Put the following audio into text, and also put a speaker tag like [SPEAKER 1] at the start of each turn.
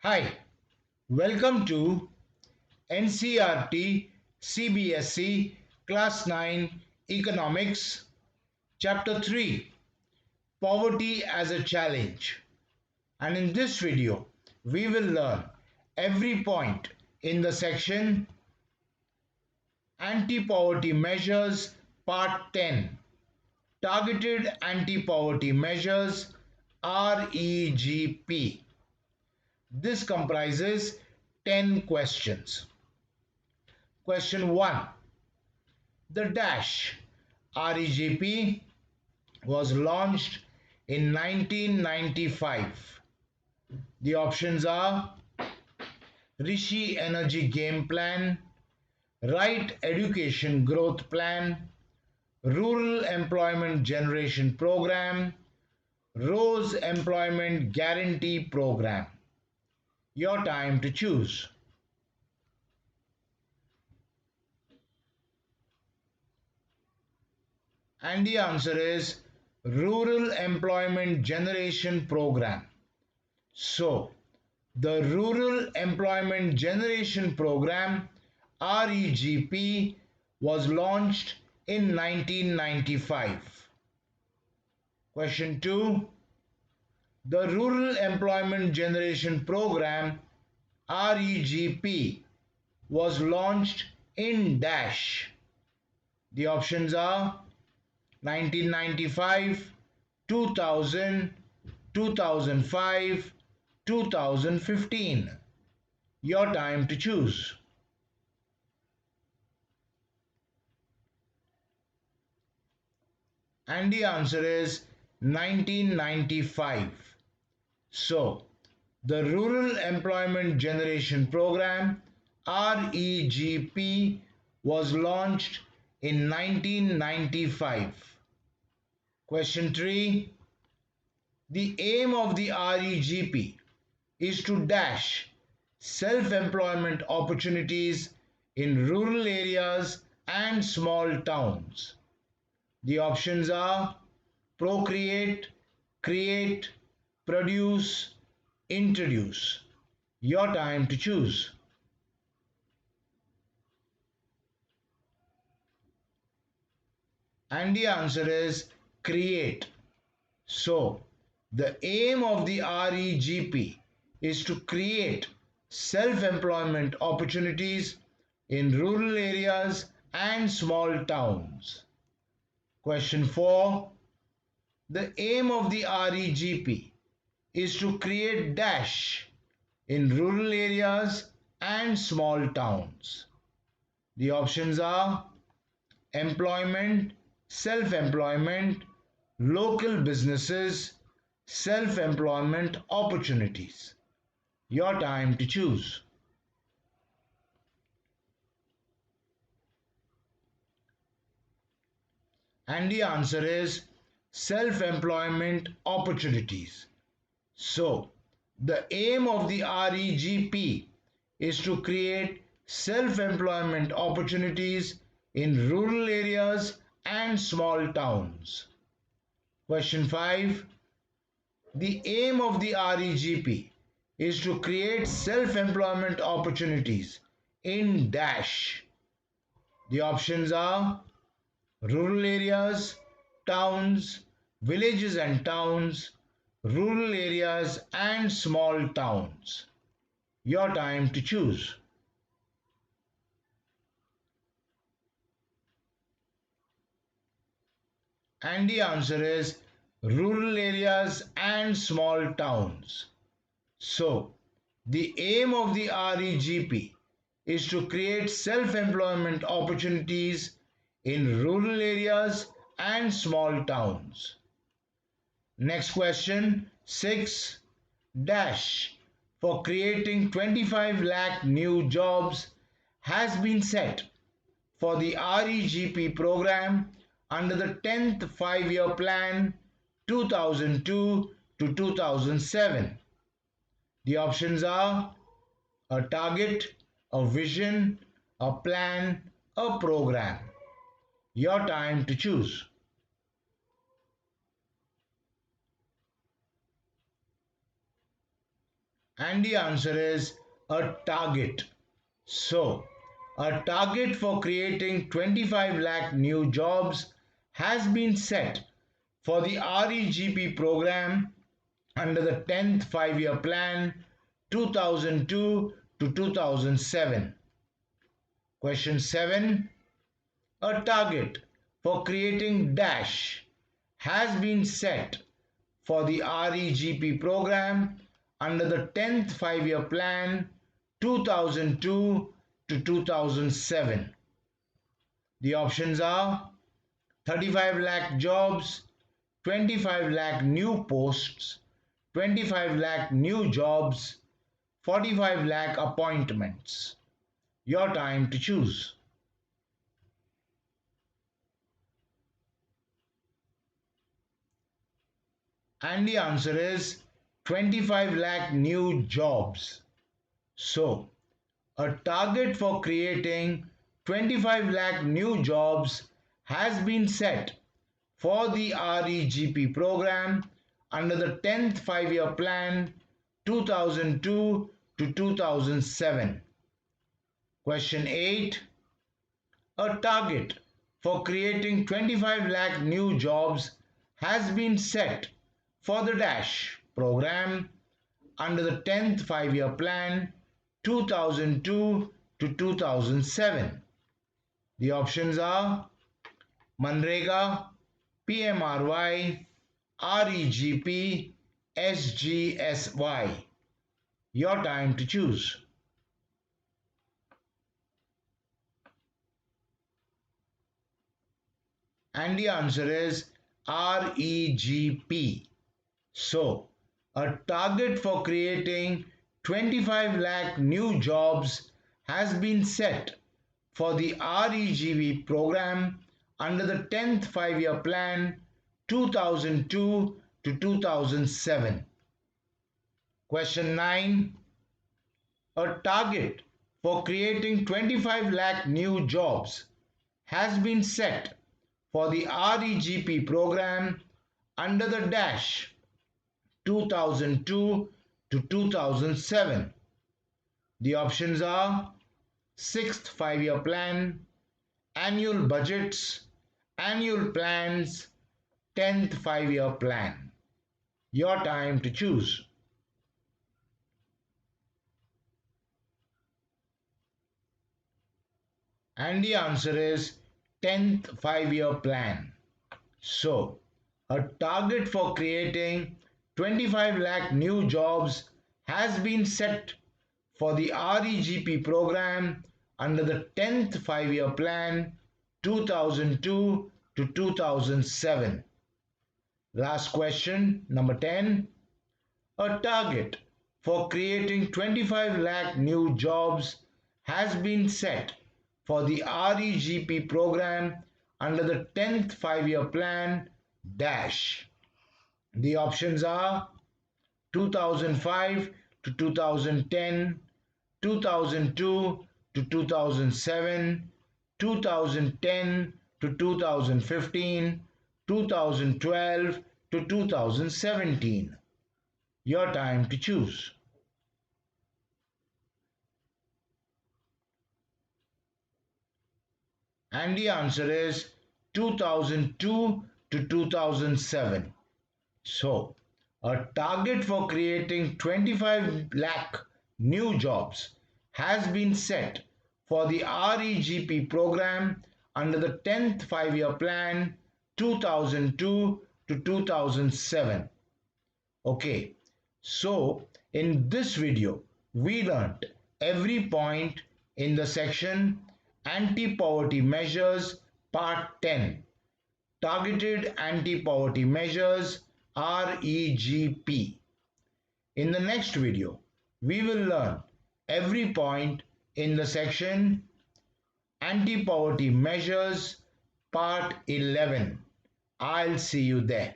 [SPEAKER 1] Hi, welcome to NCRT CBSE Class 9 Economics Chapter 3 Poverty as a Challenge. And in this video, we will learn every point in the section Anti-Poverty Measures Part 10 Targeted Anti-Poverty Measures REGP. This comprises 10 questions. Question 1. The Dash REGP was launched in 1995. The options are Rishi Energy Game Plan, Right Education Growth Plan, Rural Employment Generation Program, Rose Employment Guarantee Program. Your time to choose. And the answer is Rural Employment Generation Program. So, the Rural Employment Generation Program REGP was launched in 1995. Question 2. The Rural Employment Generation Program REGP was launched in Dash. The options are 1995, 2000, 2005, 2015. Your time to choose. And the answer is 1995. So, the Rural Employment Generation Program REGP was launched in 1995. Question 3. The aim of the REGP is to dash self-employment opportunities in rural areas and small towns. The options are procreate, create, produce, introduce. Your time to choose. And the answer is create. So, the aim of the REGP is to create self-employment opportunities in rural areas and small towns. Question 4. The aim of the REGP is to create dash in rural areas and small towns. The options are employment, self-employment, local businesses, self-employment opportunities. Your time to choose. And the answer is self-employment opportunities. So, the aim of the REGP is to create self-employment opportunities in rural areas and small towns. Question 5. The aim of the REGP is to create self-employment opportunities in dash. The options are rural areas, towns, villages and towns, rural areas and small towns. Your time to choose. And the answer is rural areas and small towns. So, the aim of the REGP is to create self-employment opportunities in rural areas and small towns. Next question 6 dash for creating 25 lakh new jobs has been set for the REGP program under the 10th 5-year plan 2002 to 2007. The options are a target, a vision, a plan, a program. Your time to choose. And the answer is a target. So, a target for creating 25 lakh new jobs has been set for the REGP program under the 10th 5-year plan 2002 to 2007. Question 7. A target for creating dash has been set for the REGP program under the 10th 5-year plan 2002 to 2007. The options are 35 lakh jobs, 25 lakh new posts, 25 lakh new jobs, 45 lakh appointments. Your time to choose. And the answer is 25 lakh new jobs. So, a target for creating 25 lakh new jobs has been set for the REGP program under the 10th 5-year plan 2002 to 2007. Question 8. A target for creating 25 lakh new jobs has been set for the DASH program under the 10th 5-year plan 2002 to 2007. The options are Manrega, PMRY, REGP, SGSY. Your time to choose. And the answer is REGP. So, a target for creating 25 lakh new jobs has been set for the REGP program under the 10th 5-year plan 2002 to 2007. Question 9. A target for creating 25 lakh new jobs has been set for the REGP program under the DASH 2002 to 2007. The options are 6th 5-year plan, annual budgets, annual plans, 10th 5-year plan. Your time to choose. And the answer is 10th 5-year plan. So, a target for creating 25 lakh new jobs has been set for the REGP program under the 10th 5-year plan 2002 to 2007. Last question, number 10. A target for creating 25 lakh new jobs has been set for the REGP program under the 10th 5-year plan dash. The options are 2005 to 2010, 2002 to 2007, 2010 to 2015, 2012 to 2017. Your time to choose. And the answer is 2002 to 2007. So, a target for creating 25 lakh new jobs has been set for the REGP program under the 10th 5-year plan 2002 to 2007. Okay, so in this video, we learnt every point in the section Anti-Poverty Measures Part 10, Targeted Anti-Poverty Measures REGP. In the next video, we will learn every point in the section Anti-Poverty Measures Part 11. I'll see you there.